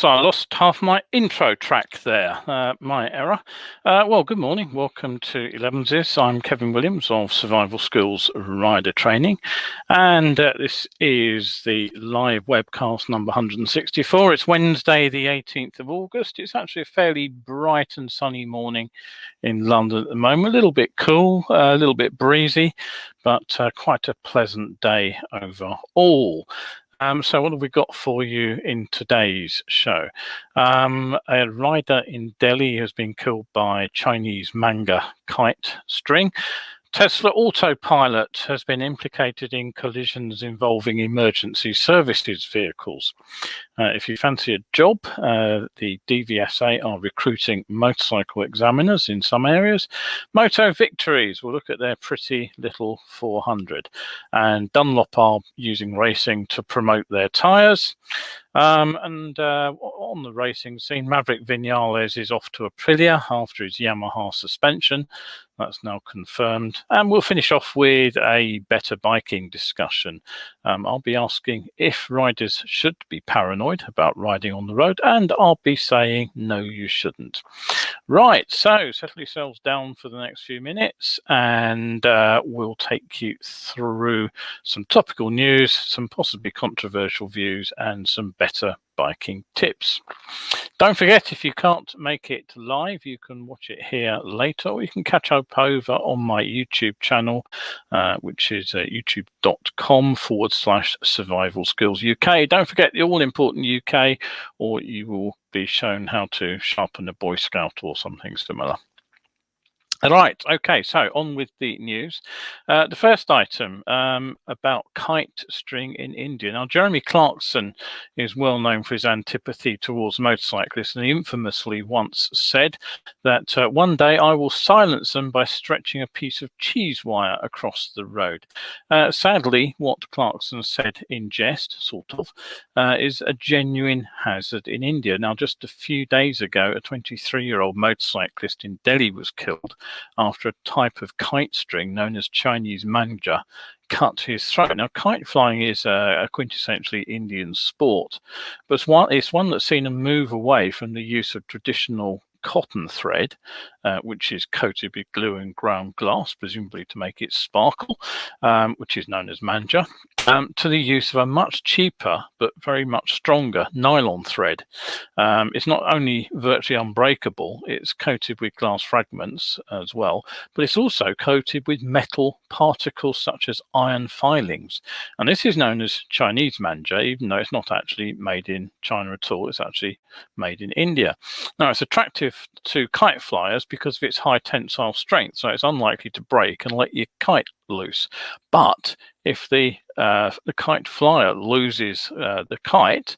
So I lost half my intro track there, my error. Well, good morning. Welcome to Elevenses. I'm Kevin Williams of Survival Skills Rider Training, and this is the live webcast number 164. It's Wednesday, the 18th of August. It's actually a fairly bright and sunny morning in London at the moment. A little bit cool, a little bit breezy, but quite a pleasant day overall. So what have we got for you in today's show? A rider in Delhi has been killed by Chinese manjha kite string. Tesla Autopilot has been implicated in collisions involving emergency services vehicles. If you fancy a job, the DVSA are recruiting motorcycle examiners in some areas. Moto Victories will look at their pretty little 400. And Dunlop are using racing to promote their tyres. On the racing scene, Maverick Vinales is off to Aprilia after his Yamaha suspension. That's now confirmed. And we'll finish off with a better biking discussion. I'll be asking if riders should be paranoid about riding on the road, and I'll be saying no, you shouldn't. Right, so settle yourselves down for the next few minutes, and we'll take you through some topical news, some possibly controversial views, and some better biking tips. Don't forget, if you can't make it live, you can watch it here later, or you can catch up over on my YouTube channel, which is youtube.com/Survival Skills UK. Don't forget the all-important UK, or you will be shown how to sharpen a Boy Scout or something similar. Right, okay, so on with the news. The first item about kite string in India. Now, Jeremy Clarkson is well known for his antipathy towards motorcyclists, and he infamously once said that one day I will silence them by stretching a piece of cheese wire across the road. Sadly, what Clarkson said in jest, sort of, is a genuine hazard in India. Now, just a few days ago, a 23-year-old motorcyclist in Delhi was killed after a type of kite string known as Chinese manjha cut his throat. Now, kite flying is a quintessentially Indian sport, but it's one that's seen a move away from the use of traditional cotton thread, which is coated with glue and ground glass, presumably to make it sparkle, which is known as manjha, to the use of a much cheaper but very much stronger nylon thread. It's not only virtually unbreakable, it's coated with glass fragments as well, but it's also coated with metal particles such as iron filings. And this is known as Chinese manjha, even though it's not actually made in China at all. It's actually made in India. Now, it's attractive to kite flyers because of its high tensile strength, so it's unlikely to break and let your kite loose. But if the kite flyer loses the kite,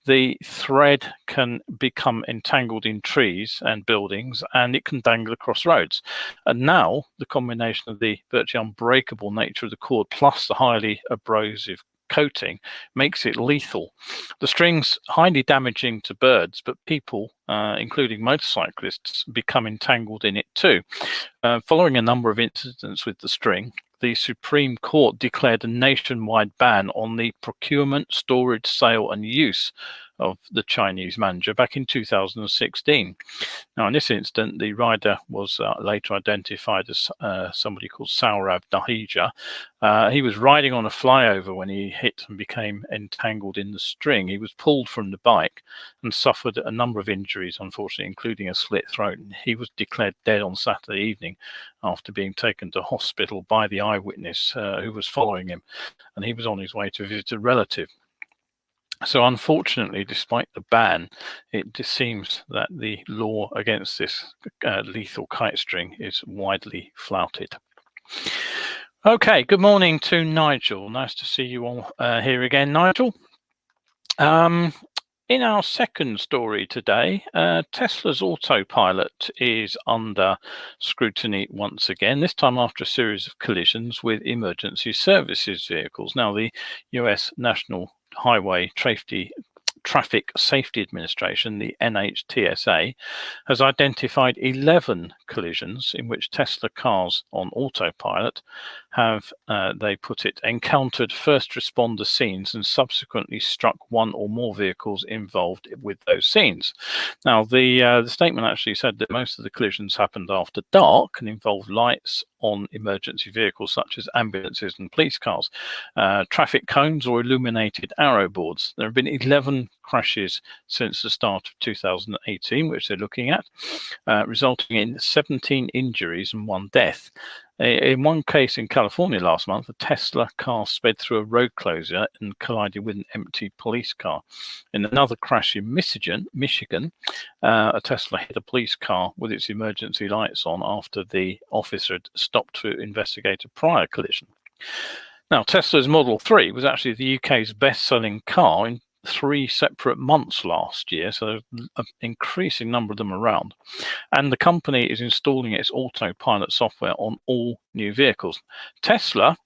the thread can become entangled in trees and buildings, and it can dangle across roads. And now the combination of the virtually unbreakable nature of the cord plus the highly abrasive coating makes it lethal. The string's highly damaging to birds, but people, including motorcyclists, become entangled in it too. Following a number of incidents with the string, the Supreme Court declared a nationwide ban on the procurement, storage, sale, and use of the Chinese manjha back in 2016. Now, in this incident, the rider was later identified as somebody called Saurabh Dahija. He was riding on a flyover when he hit and became entangled in the string. He was pulled from the bike and suffered a number of injuries, unfortunately, including a slit throat. He was declared dead on Saturday evening after being taken to hospital by the eyewitness who was following him, and he was on his way to visit a relative. So unfortunately, despite the ban, it just seems that the law against this lethal kite string is widely flouted. Okay, good morning to Nigel. Nice to see you all here again, Nigel. In our second story today, Tesla's Autopilot is under scrutiny once again, this time after a series of collisions with emergency services vehicles. Now, the US National Highway Traffic Safety Administration, the NHTSA, has identified 11 collisions in which Tesla cars on autopilot have, they put it, encountered first responder scenes and subsequently struck one or more vehicles involved with those scenes. Now, the statement actually said that most of the collisions happened after dark and involved lights on emergency vehicles such as ambulances and police cars, traffic cones or illuminated arrow boards. There have been 11 crashes since the start of 2018, which they're looking at, resulting in 17 injuries and 1 death. In one case in California last month, a Tesla car sped through a road closure and collided with an empty police car. In another crash in Michigan, a Tesla hit a police car with its emergency lights on after the officer had stopped to investigate a prior collision. Now, Tesla's Model 3 was actually the UK's best-selling car in 3 separate months last year, so an increasing number of them around. And the company is installing its autopilot software on all new vehicles. Tesla,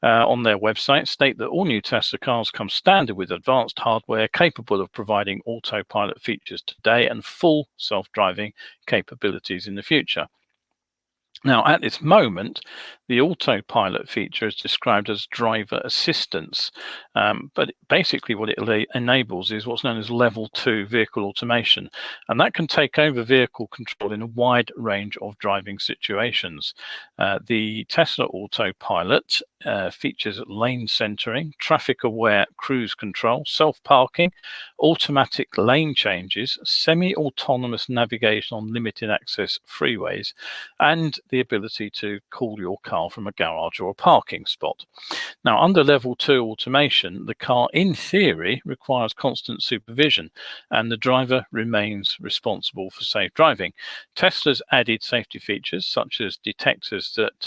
on their website, state that all new Tesla cars come standard with advanced hardware capable of providing autopilot features today and full self-driving capabilities in the future. Now, at this moment, the autopilot feature is described as driver assistance, but basically what it enables is what's known as level 2 vehicle automation, and that can take over vehicle control in a wide range of driving situations. The Tesla Autopilot features lane centering, traffic-aware cruise control, self-parking, automatic lane changes, semi-autonomous navigation on limited access freeways, and the ability to call your car from a garage or a parking spot. Now, under level 2 automation, the car in theory requires constant supervision and the driver remains responsible for safe driving. Tesla's added safety features such as detectors that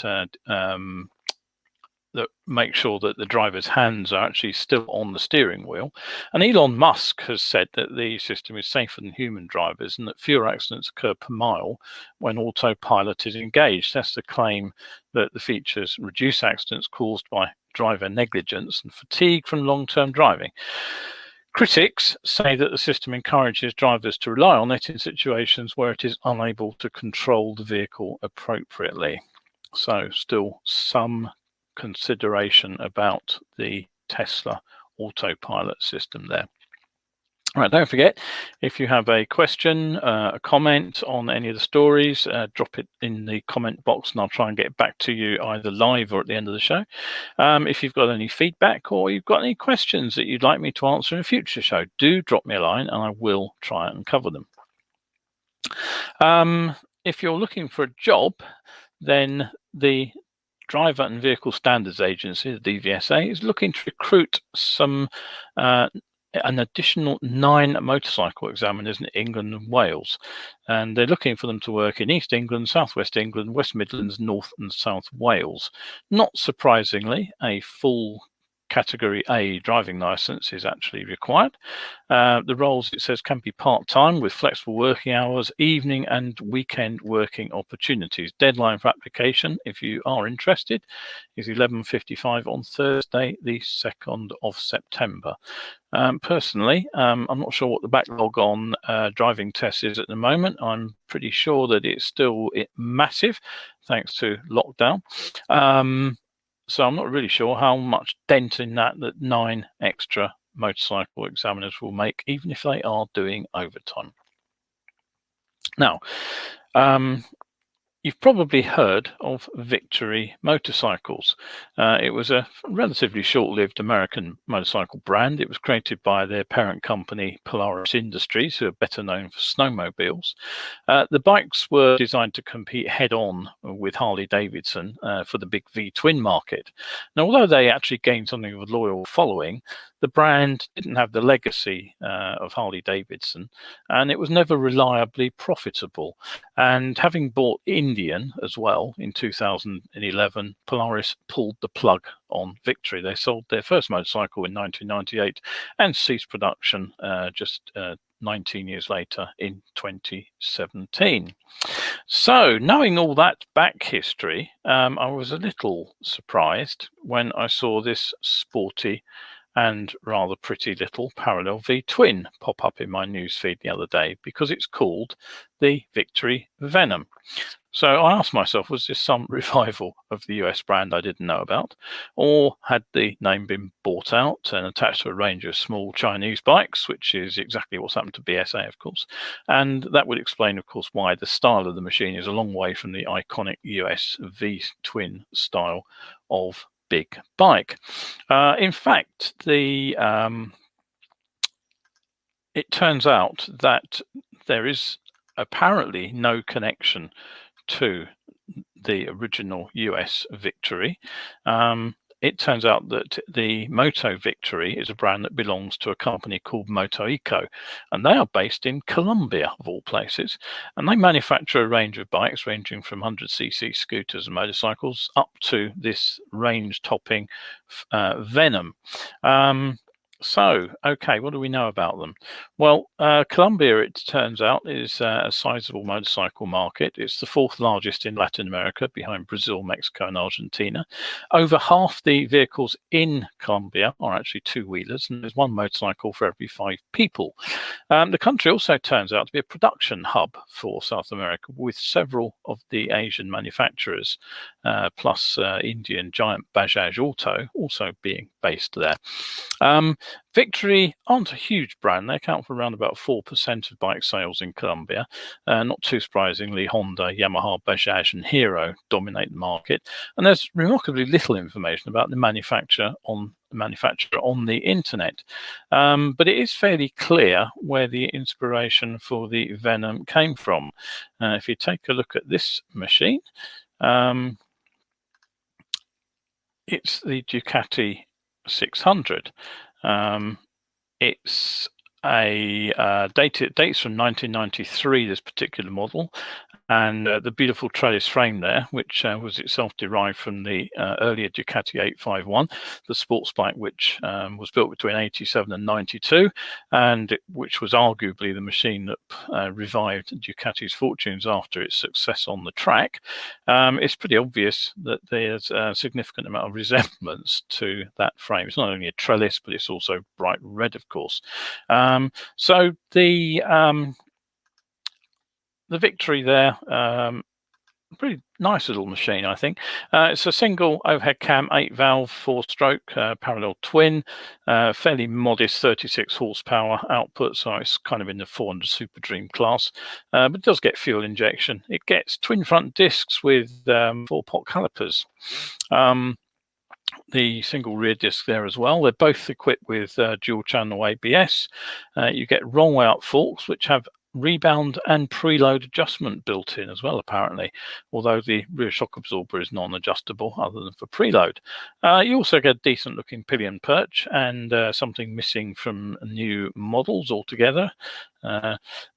make sure that the driver's hands are actually still on the steering wheel. And Elon Musk has said that the system is safer than human drivers and that fewer accidents occur per mile when autopilot is engaged. That's the claim that the features reduce accidents caused by driver negligence and fatigue from long-term driving. Critics say that the system encourages drivers to rely on it in situations where it is unable to control the vehicle appropriately. So still some consideration about the Tesla autopilot system there. All right, don't forget, if you have a question, a comment on any of the stories, drop it in the comment box and I'll try and get back to you either live or at the end of the show. If you've got any feedback or you've got any questions that you'd like me to answer in a future show, do drop me a line and I will try and cover them. If you're looking for a job, then the Driver and Vehicle Standards Agency, the DVSA, is looking to recruit an additional 9 motorcycle examiners in England and Wales. And they're looking for them to work in East England, South West England, West Midlands, North and South Wales. Not surprisingly, a full Category A driving license is actually required. The roles, it says, can be part-time with flexible working hours, evening and weekend working opportunities. Deadline for application, if you are interested, is 11:55 on Thursday, the 2nd of September. Personally, I'm not sure what the backlog on driving tests is at the moment. I'm pretty sure that it's still massive, thanks to lockdown. So I'm not really sure how much dent in that 9 extra motorcycle examiners will make, even if they are doing overtime. Now, you've probably heard of Victory motorcycles. It was a relatively short-lived American motorcycle brand. It was created by their parent company, Polaris Industries, who are better known for snowmobiles. The bikes were designed to compete head-on with Harley-Davidson for the big V-twin market. Now, although they actually gained something of a loyal following, the brand didn't have the legacy of Harley-Davidson, and it was never reliably profitable. And having bought Indian as well in 2011, Polaris pulled the plug on Victory. They sold their first motorcycle in 1998 and ceased production just 19 years later in 2017. So, knowing all that back history, I was a little surprised when I saw this sporty and rather pretty little parallel V twin pop up in my newsfeed the other day because it's called the Victory Venom. So I asked myself, was this some revival of the US brand I didn't know about? Or had the name been bought out and attached to a range of small Chinese bikes, which is exactly what's happened to BSA, of course. And that would explain, of course, why the style of the machine is a long way from the iconic US V-twin style of big bike. In fact, it turns out that there is apparently no connection to the original US Victory. It turns out that the Moto Victory is a brand that belongs to a company called Moto Eco, and they are based in Colombia, of all places, and they manufacture a range of bikes ranging from 100cc scooters and motorcycles up to this range-topping Venom. So, okay, what do we know about them? Well, Colombia, it turns out, is a sizable motorcycle market. It's the fourth largest in Latin America, behind Brazil, Mexico, and Argentina. Over half the vehicles in Colombia are actually two-wheelers, and there's one motorcycle for every 5 people. The country also turns out to be a production hub for South America, with several of the Asian manufacturers, plus Indian giant Bajaj Auto also being based there. Victory aren't a huge brand. They account for around about 4% of bike sales in Colombia. Not too surprisingly, Honda, Yamaha, Bajaj, and Hero dominate the market. And there's remarkably little information about the manufacturer on the internet. But it is fairly clear where the inspiration for the Venom came from. If you take a look at this machine, it's the Ducati 600. It's dates from 1993, this particular model, and the beautiful trellis frame there, which was itself derived from the earlier Ducati 851, the sports bike which was built between 87 and 92, and which was arguably the machine that revived Ducati's fortunes after its success on the track. It's pretty obvious that there's a significant amount of resemblance to that frame. It's not only a trellis, but it's also bright red, of course. So the Victory there, pretty nice little machine, I think. It's a single overhead cam, 8-valve, 4-stroke, parallel twin, fairly modest 36 horsepower output, so it's kind of in the 400 Super Dream class, but it does get fuel injection. It gets twin front discs with 4-pot calipers. The single rear disc there as well. They're both equipped with dual channel ABS. You get roll out forks, which have rebound and preload adjustment built in as well, apparently, although the rear shock absorber is non-adjustable other than for preload. You also get a decent looking pillion perch, and something missing from new models altogether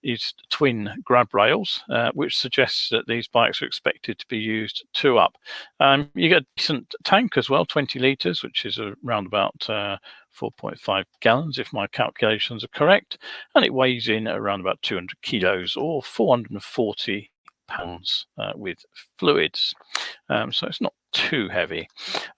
is twin grab rails, which suggests that these bikes are expected to be used 2 up. You get a decent tank as well, 20 litres, which is around about 4.5 gallons, if my calculations are correct, and it weighs in around about 200 kilos or 440 pounds with fluids. So it's not too heavy.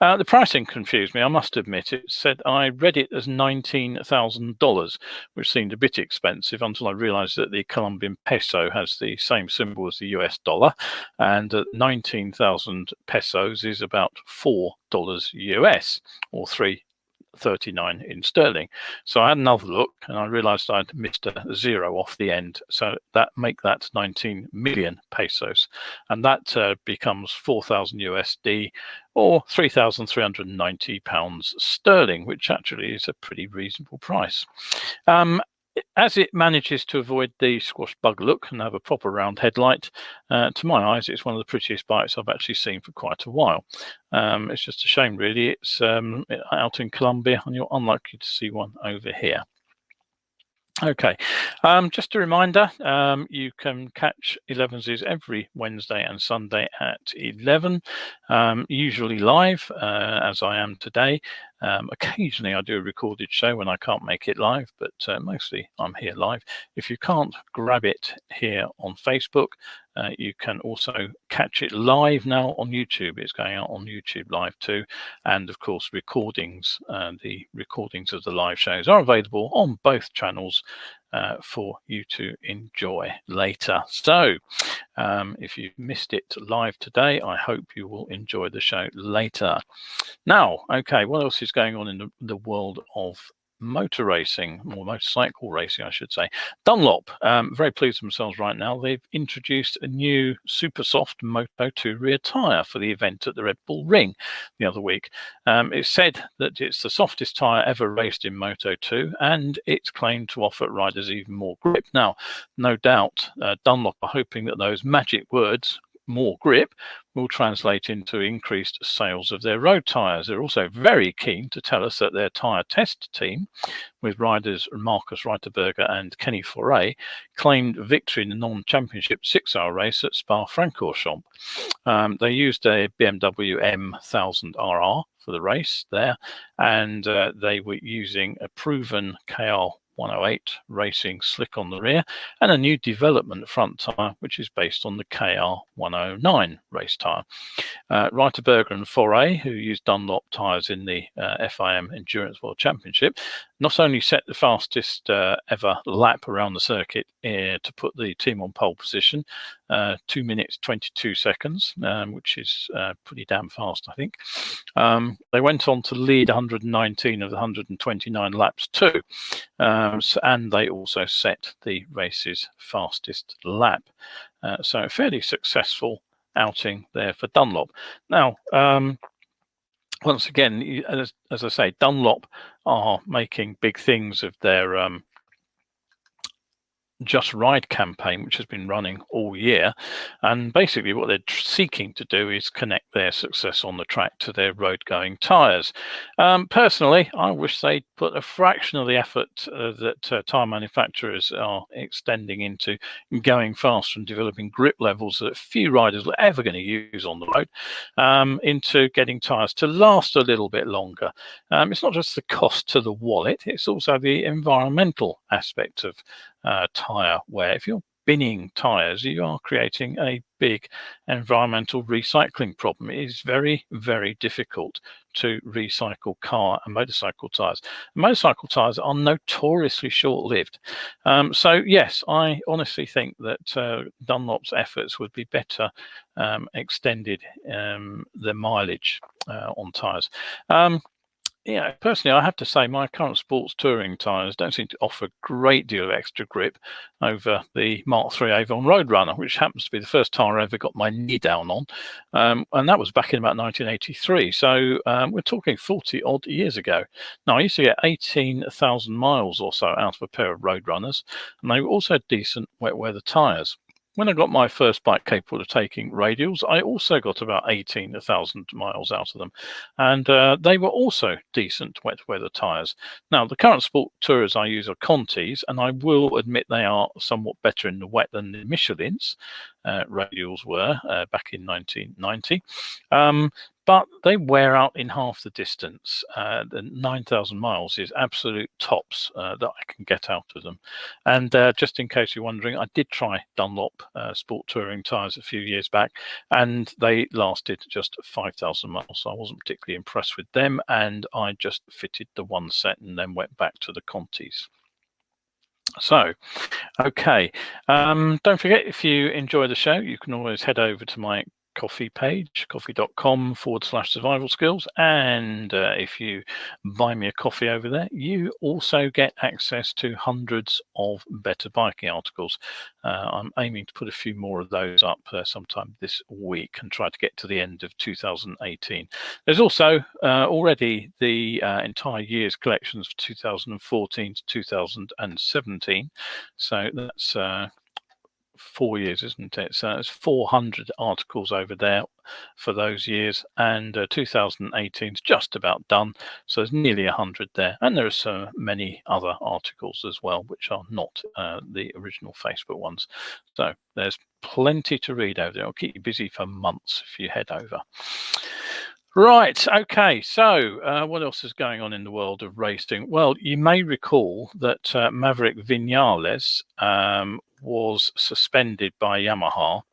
The pricing confused me, I must admit. It said, I read it as $19,000, which seemed a bit expensive until I realized that the Colombian peso has the same symbol as the US dollar, and 19,000 pesos is about $4 US, or 3.39 in sterling. So I had another look and I realized I'd missed a 0 off the end, so that 19 million pesos, and that becomes 4,000 USD or 3,390 pounds sterling, which actually is a pretty reasonable price. As it manages to avoid the squash bug look and have a proper round headlight, to my eyes, it's one of the prettiest bikes I've actually seen for quite a while. It's just a shame, really. It's out in Colombia, and you're unlikely to see one over here. Okay, just a reminder, you can catch Elevenses every Wednesday and Sunday at 11, usually live, as I am today. Occasionally I do a recorded show when I can't make it live, but mostly I'm here live. If you can't grab it here on Facebook, You can also catch it live now on YouTube. It's going out on YouTube live too. And of course, recordings, the recordings of the live shows are available on both channels for you to enjoy later. So if you missed it live today, I hope you will enjoy the show later. Now, okay, what else is going on in the world of motor racing, or motorcycle racing, I should say? Dunlop, very pleased with themselves right now. They've introduced a new super soft Moto 2 rear tyre for the event at the Red Bull Ring the other week. It's said that it's the softest tyre ever raced in Moto 2, and it's claimed to offer riders even more grip. Now, no doubt, Dunlop are hoping that those magic words, more grip, will translate into increased sales of their road tyres. They're also very keen to tell us that their tyre test team, with riders Marcus Reiterberger and Kenny Foray, claimed victory in the non-championship 6-hour race at Spa-Francorchamps. They used a BMW M1000RR for the race there, and they were using a proven KR 108 racing slick on the rear and a new development front tyre which is based on the KR 109 race tyre. Reiterberger and Foray, who used Dunlop tyres in the FIM Endurance World Championship, not only set the fastest ever lap around the circuit to put the team on pole position, 2 minutes 22 seconds, which is pretty damn fast, I think. They went on to lead 119 of the 129 laps too, and they also set the race's fastest lap. So a fairly successful outing there for Dunlop. Now, once again, as I say, Dunlop are making big things of their Just Ride campaign, which has been running all year, and basically what they're seeking to do is connect their success on the track to their road-going tyres. Personally, I wish they'd put a fraction of the effort that tyre manufacturers are extending into going faster and developing grip levels that few riders are ever going to use on the road, into getting tyres to last a little bit longer. It's not just the cost to the wallet, it's also the environmental aspect of tyre wear. If you're binning tyres, you are creating a big environmental recycling problem. It is very, very difficult to recycle car and motorcycle tyres. Motorcycle tyres are notoriously short-lived. So yes, I honestly think that Dunlop's efforts would be better extended the mileage on tyres. Yeah, personally, I have to say my current sports touring tyres don't seem to offer a great deal of extra grip over the Mark III Avon Roadrunner, which happens to be the first tyre I ever got my knee down on. And that was back in about 1983. So we're talking 40 odd years ago. Now, I used to get 18,000 miles or so out of a pair of Roadrunners, and they were also decent wet weather tyres. When I got my first bike capable of taking radials, I also got about 18,000 miles out of them. And they were also decent wet weather tyres. Now, the current sport tourers I use are Contis, and I will admit they are somewhat better in the wet than the Michelin's radials were back in 1990. But they wear out in half the distance. The 9,000 miles is absolute tops that I can get out of them. And just in case you're wondering, I did try Dunlop sport touring tyres a few years back, and they lasted just 5,000 miles. So I wasn't particularly impressed with them, and I just fitted the one set and then went back to the Contis. So, okay. Don't forget, if you enjoy the show, you can always head over to my coffee page, coffee.com/survival skills, and if you buy me a coffee over there, you also get access to hundreds of better biking articles. I'm aiming to put a few more of those up sometime this week and try to get to the end of 2018. There's also already the entire year's collections for 2014 to 2017, so that's 4 years, isn't it? So it's 400 articles over there for those years, and 2018 is just about done, so there's nearly 100 there, and there are so many other articles as well which are not the original Facebook ones, so there's plenty to read over there. I'll keep you busy for months if you head over. Right, okay, so what else is going on in the world of racing? Well, you may recall that Maverick Vinales was suspended by Yamaha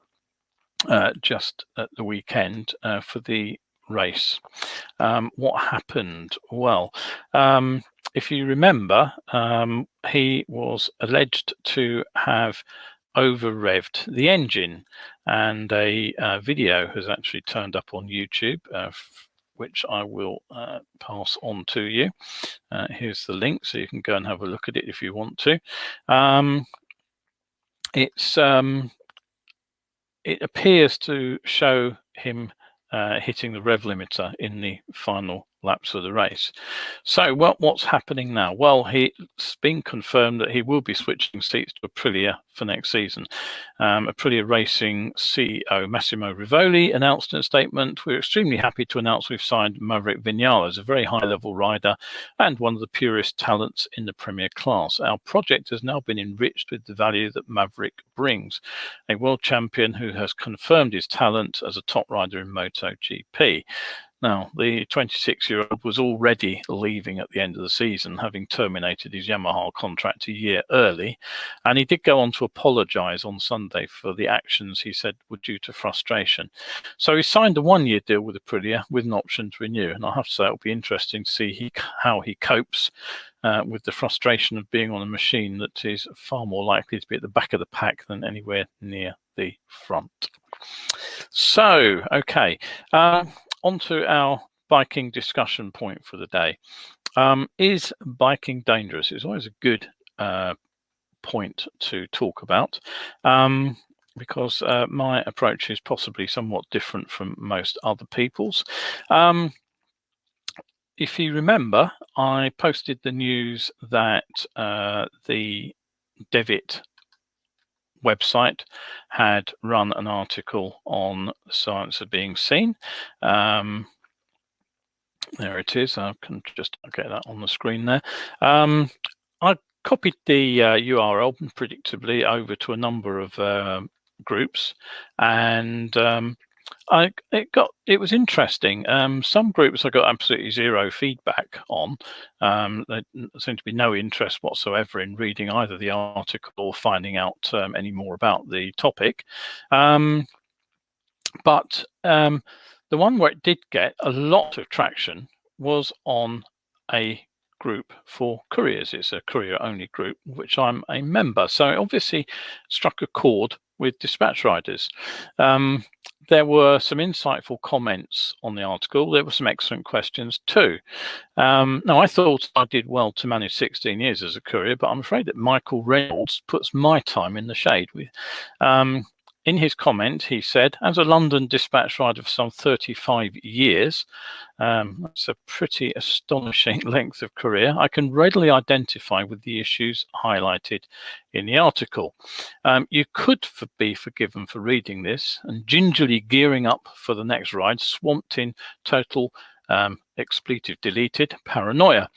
just at the weekend for the race. What happened? Well, if you remember, he was alleged to have over-revved the engine, and a video has actually turned up on YouTube, which I will pass on to you. Here's the link, so you can go and have a look at it if you want to. It appears to show him hitting the rev limiter in the final laps of the race. So what's happening now? Well, it's been confirmed that he will be switching seats to Aprilia for next season. Aprilia Racing CEO Massimo Rivoli announced in a statement, "We're extremely happy to announce we've signed Maverick Vinales, a very high-level rider and one of the purest talents in the Premier class. Our project has now been enriched with the value that Maverick brings, a world champion who has confirmed his talent as a top rider in MotoGP." Now, the 26-year-old was already leaving at the end of the season, having terminated his Yamaha contract a year early, and he did go on to apologise on Sunday for the actions he said were due to frustration. So he signed a one-year deal with Aprilia with an option to renew, and I have to say it'll be interesting to see how he copes with the frustration of being on a machine that is far more likely to be at the back of the pack than anywhere near the front. So, okay. Onto our biking discussion point for the day. Is biking dangerous? It's always a good point to talk about, because my approach is possibly somewhat different from most other people's. If you remember, I posted the news that the Devitt website had run an article on the science of being seen. There it is. I can just get that on the screen there. I copied the URL predictably over to a number of groups, and it was interesting. Some groups I got absolutely zero feedback on. There seemed to be no interest whatsoever in reading either the article or finding out any more about the topic. But the one where it did get a lot of traction was on a group for couriers. It's a courier-only group, which I'm a member. So it obviously struck a chord with dispatch riders. There were some insightful comments on the article. There were some excellent questions too. Now, I thought I did well to manage 16 years as a courier, but I'm afraid that Michael Reynolds puts my time in the shade. In his comment, he said, "As a London dispatch rider for some 35 years, that's a pretty astonishing length of career, I can readily identify with the issues highlighted in the article. You could be forgiven for reading this and gingerly gearing up for the next ride, swamped in total expletive deleted paranoia.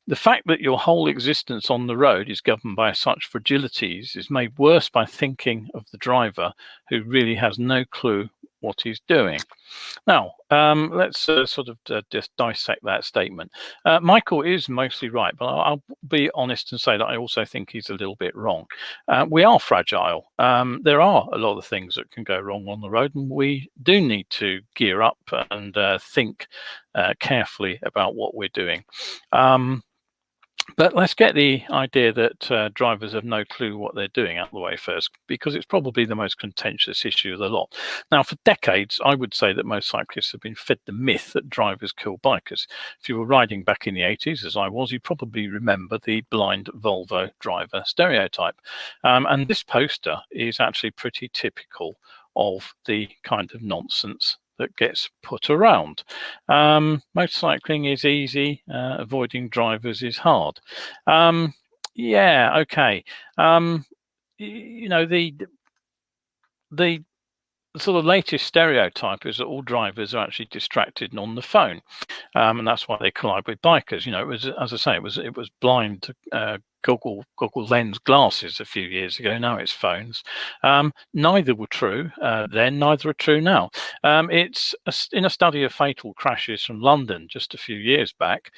The fact that your whole existence on the road is governed by such fragilities is made worse by thinking of the driver who really has no clue what he's doing." Now, let's sort of just dissect that statement. Michael is mostly right, but I'll be honest and say that I also think he's a little bit wrong. We are fragile. There are a lot of things that can go wrong on the road, and we do need to gear up and think carefully about what we're doing. But let's get the idea that drivers have no clue what they're doing out of the way first, because it's probably the most contentious issue of the lot. Now, for decades, I would say that most cyclists have been fed the myth that drivers kill bikers. If you were riding back in the 80s, as I was, you probably remember the blind Volvo driver stereotype. And this poster is actually pretty typical of the kind of nonsense that gets put around. Motorcycling is easy, avoiding drivers is hard. Yeah, okay. You know, the sort of latest stereotype is that all drivers are actually distracted and on the phone, and that's why they collide with bikers. You know, it was, as I say, it was blind goggle lens glasses a few years ago. Now it's phones. Neither were true then, neither are true now. It's in a study of fatal crashes from London just a few years back,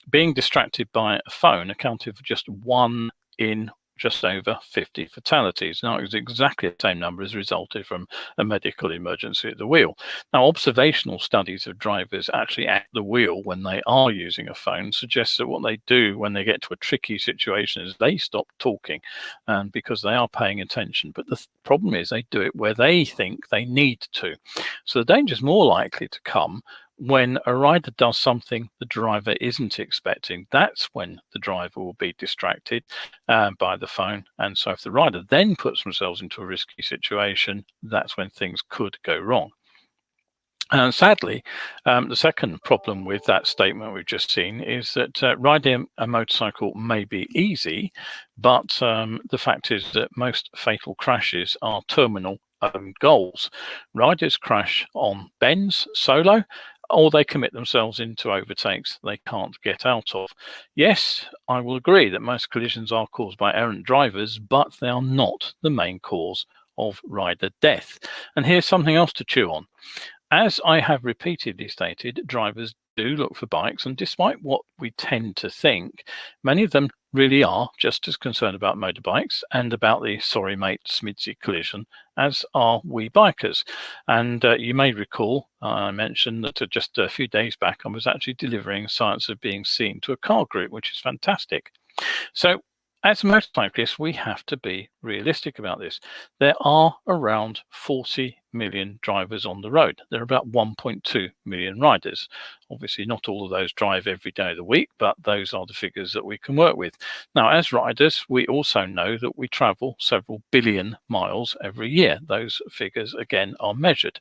being distracted by a phone accounted for just 1 in just over 50 fatalities. Now, it's exactly the same number as resulted from a medical emergency at the wheel. Now, observational studies of drivers actually at the wheel when they are using a phone suggests that what they do when they get to a tricky situation is they stop talking, because they are paying attention. But the problem is they do it where they think they need to. So the danger is more likely to come when a rider does something the driver isn't expecting. That's when the driver will be distracted by the phone. And so if the rider then puts themselves into a risky situation, that's when things could go wrong. And sadly, the second problem with that statement we've just seen is that riding a motorcycle may be easy, but the fact is that most fatal crashes are terminal own goals. Riders crash on bends solo, or they commit themselves into overtakes they can't get out of. Yes, I will agree that most collisions are caused by errant drivers, but they are not the main cause of rider death. And here's something else to chew on. As I have repeatedly stated, drivers do look for bikes, and despite what we tend to think, many of them really are just as concerned about motorbikes and about the sorry mate smidsy collision as are we bikers. And you may recall I mentioned that just a few days back I was actually delivering Science of Being Seen to a car group, which is fantastic. So as motorcyclists, we have to be realistic about this. There are around 40 million drivers on the road. There are about 1.2 million riders. Obviously, not all of those drive every day of the week, but those are the figures that we can work with. Now, as riders, we also know that we travel several billion miles every year. Those figures, again, are measured.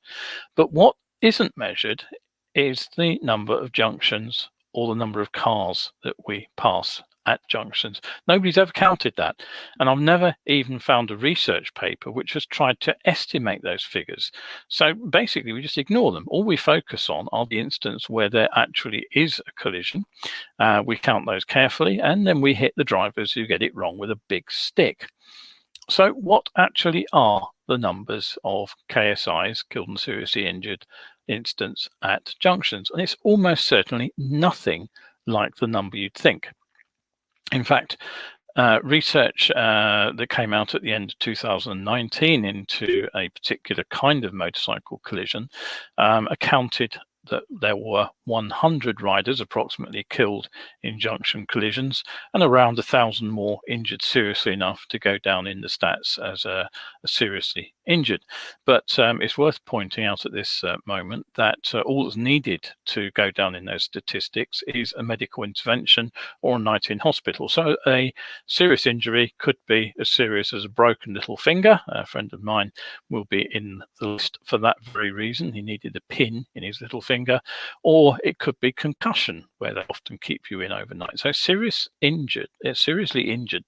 But what isn't measured is the number of junctions or the number of cars that we pass at junctions. Nobody's ever counted that. And I've never even found a research paper which has tried to estimate those figures. So basically, we just ignore them. All we focus on are the instances where there actually is a collision. We count those carefully, and then we hit the drivers who get it wrong with a big stick. So what actually are the numbers of KSIs, killed and seriously injured, incidents at junctions? And it's almost certainly nothing like the number you'd think. In fact, research that came out at the end of 2019 into a particular kind of motorcycle collision accounted that there were 100 riders approximately killed in junction collisions and around 1,000 more injured seriously enough to go down in the stats as seriously injured. But it's worth pointing out at this moment that all that's needed to go down in those statistics is a medical intervention or a night in hospital. So a serious injury could be as serious as a broken little finger. A friend of mine will be in the list for that very reason. He needed a pin in his little finger. Or it could be concussion, where they often keep you in overnight. So seriously injured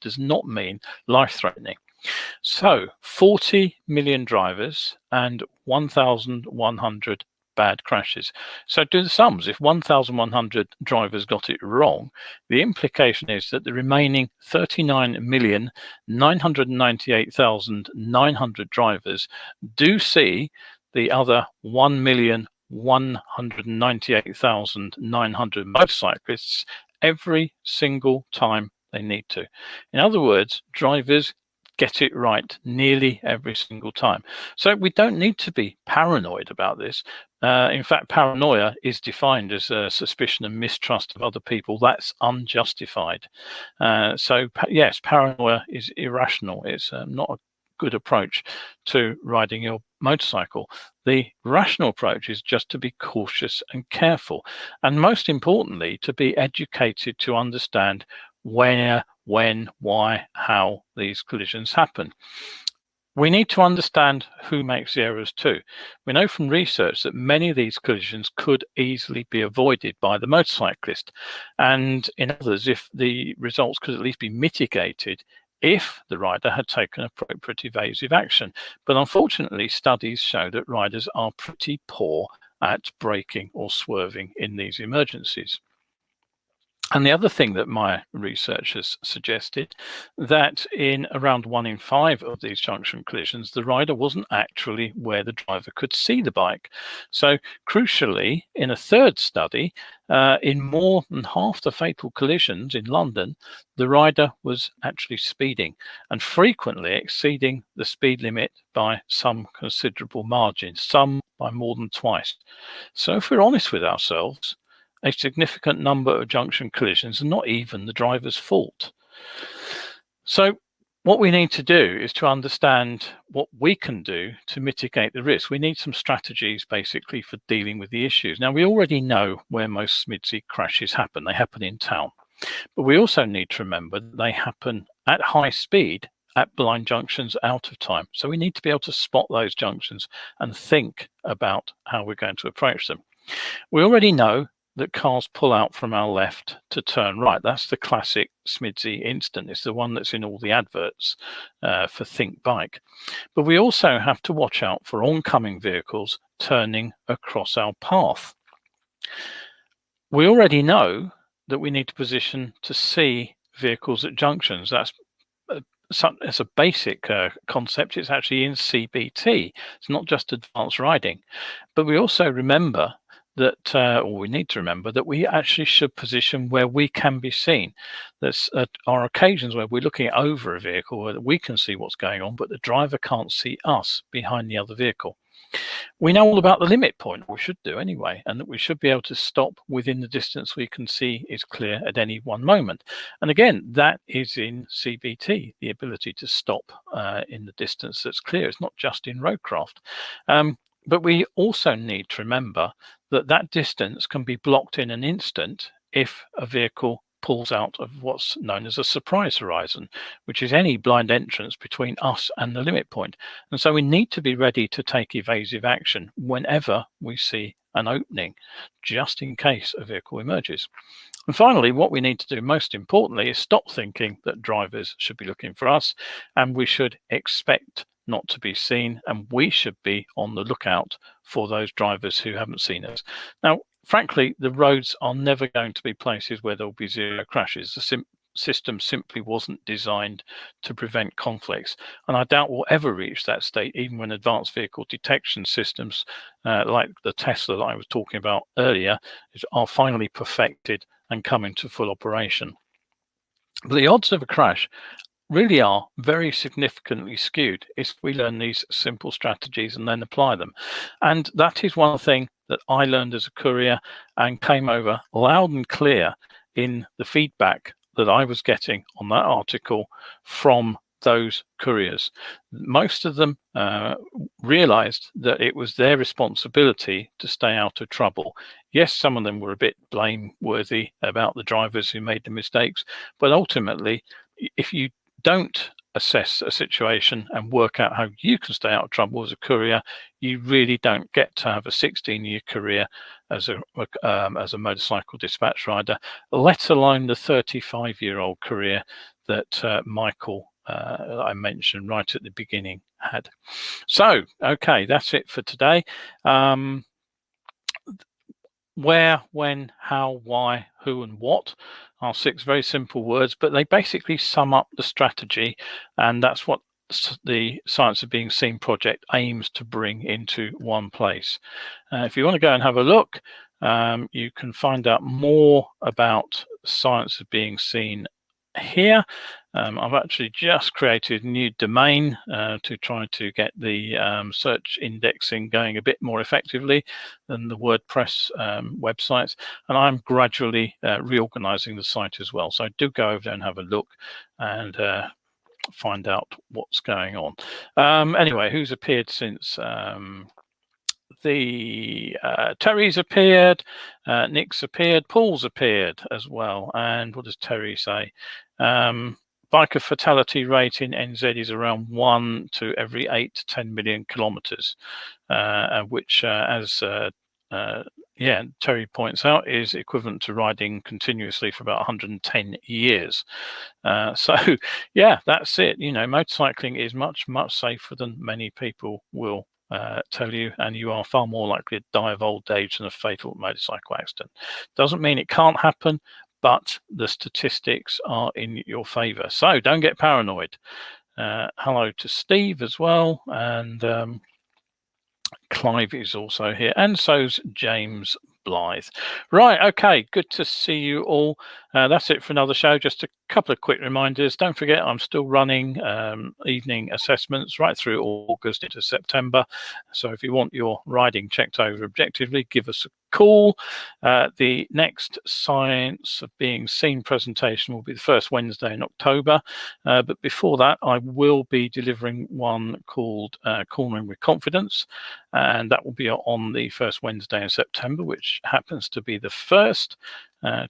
does not mean life-threatening. So 40 million drivers and 1,100 bad crashes. So do the sums. If 1,100 drivers got it wrong, the implication is that the remaining 39,998,900 drivers do see the other 1,198,900 motorcyclists every single time they need to. In other words, drivers get it right nearly every single time. So we don't need to be paranoid about this. In fact, paranoia is defined as a suspicion and mistrust of other people that's unjustified. So yes, paranoia is irrational. It's not a good approach to riding your motorcycle. The rational approach is just to be cautious and careful, and most importantly, to be educated to understand where, when, why, how these collisions happen. We need to understand who makes the errors too. We know from research that many of these collisions could easily be avoided by the motorcyclist, and in others, if the results could at least be mitigated if the rider had taken appropriate evasive action. But unfortunately, studies show that riders are pretty poor at braking or swerving in these emergencies. And the other thing that my research has suggested, that in around 1 in 5 of these junction collisions, the rider wasn't actually where the driver could see the bike. So crucially, in a third study, in more than half the fatal collisions in London, the rider was actually speeding and frequently exceeding the speed limit by some considerable margin, some by more than twice. So if we're honest with ourselves, a significant number of junction collisions are not even the driver's fault. So what we need to do is to understand what we can do to mitigate the risk. We need some strategies basically for dealing with the issues. Now, we already know where most SMIDSI crashes happen. They happen in town. But we also need to remember that they happen at high speed at blind junctions out of time. So we need to be able to spot those junctions and think about how we're going to approach them. We already know that cars pull out from our left to turn right. That's the classic SMIDSI incident. It's the one that's in all the adverts for Think Bike. But we also have to watch out for oncoming vehicles turning across our path. We already know that we need to position to see vehicles at junctions. That's it's a basic concept. It's actually in CBT. It's not just advanced riding. But we also remember that, or we need to remember that we actually should position where we can be seen. There's are occasions where we're looking over a vehicle where we can see what's going on, but the driver can't see us behind the other vehicle. We know all about the limit point, we should do anyway, and that we should be able to stop within the distance we can see is clear at any one moment. And again, that is in CBT, the ability to stop in the distance that's clear. It's not just in roadcraft. But we also need to remember that that distance can be blocked in an instant if a vehicle pulls out of what's known as a surprise horizon, which is any blind entrance between us and the limit point. And so we need to be ready to take evasive action whenever we see an opening, just in case a vehicle emerges. And finally, what we need to do most importantly is stop thinking that drivers should be looking for us, and we should expect not to be seen, and we should be on the lookout for those drivers who haven't seen us. Now, frankly, the roads are never going to be places where there'll be zero crashes. The system simply wasn't designed to prevent conflicts, and I doubt we'll ever reach that state, even when advanced vehicle detection systems like the Tesla that I was talking about earlier are finally perfected and come into full operation. But the odds of a crash really are very significantly skewed if we learn these simple strategies and then apply them. And that is one thing that I learned as a courier and came over loud and clear in the feedback that I was getting on that article from those couriers. Most of them realized that it was their responsibility to stay out of trouble. Yes, some of them were a bit blameworthy about the drivers who made the mistakes, but ultimately, if you don't assess a situation and work out how you can stay out of trouble as a courier, you really don't get to have a 16-year career as a motorcycle dispatch rider, let alone the 35-year-old career that Michael I mentioned right at the beginning had. So, okay, that's it for today. Where, when, how, why, who, and what are 6 very simple words, but they basically sum up the strategy, and that's what the Science of Being Seen project aims to bring into one place. If you want to go and have a look, you can find out more about Science of Being Seen here. I've actually just created a new domain to try to get the search indexing going a bit more effectively than the WordPress websites, and I'm gradually reorganizing the site as well. So do go over there and have a look and find out what's going on. Anyway, who's appeared since Terry's appeared, Nick's appeared, Paul's appeared as well. And what does Terry say? Biker fatality rate in NZ is around 1 to every 8 to 10 million kilometers, which, as Terry points out, is equivalent to riding continuously for about 110 years. So, yeah, that's it. You know, motorcycling is much, much safer than many people will tell you, and you are far more likely to die of old age than a fatal motorcycle accident. Doesn't mean it can't happen, but the statistics are in your favour. So don't get paranoid. Hello to Steve as well, and Clive is also here, and so's James Blythe. Right, okay, good to see you all. That's it for another show. Just a couple of quick reminders. Don't forget, I'm still running evening assessments right through August into September. So if you want your riding checked over objectively, give us a call. The next Science of Being Seen presentation will be the first Wednesday in October. But before that, I will be delivering one called Cornering with Confidence. And that will be on the first Wednesday in September, which happens to be the first.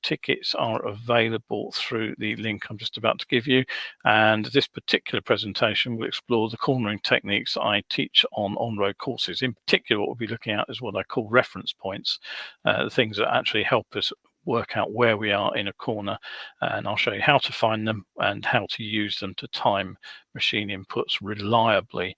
Tickets are available through the link I'm just about to give you. And this particular presentation will explore the cornering techniques I teach on road courses. In particular, what we'll be looking at is what I call reference points, the things that actually help us work out where we are in a corner, and I'll show you how to find them and how to use them to time machine inputs reliably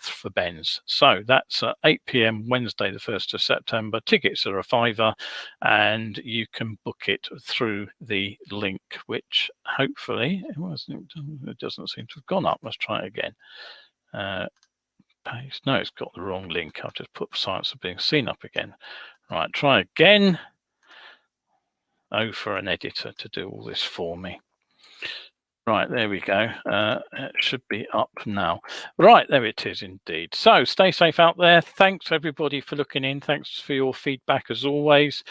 for bends. So that's 8 p.m. Wednesday the 1st of September. Tickets are £5 and you can book it through the link, which hopefully it doesn't seem to have gone up. Let's try it again. No, it's got the wrong link. I've just put Science of Being Seen up again. Right, try again. Oh, for an editor to do all this for me. Right, there we go. It should be up now. Right, there it is indeed. So stay safe out there. Thanks everybody for looking in. Thanks for your feedback as always.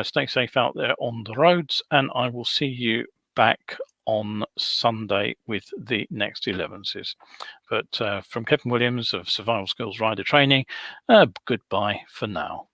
Stay safe out there on the roads, and I will see you back on Sunday with the next 11s. But from Kevin Williams of Survival Skills Rider Training, goodbye for now.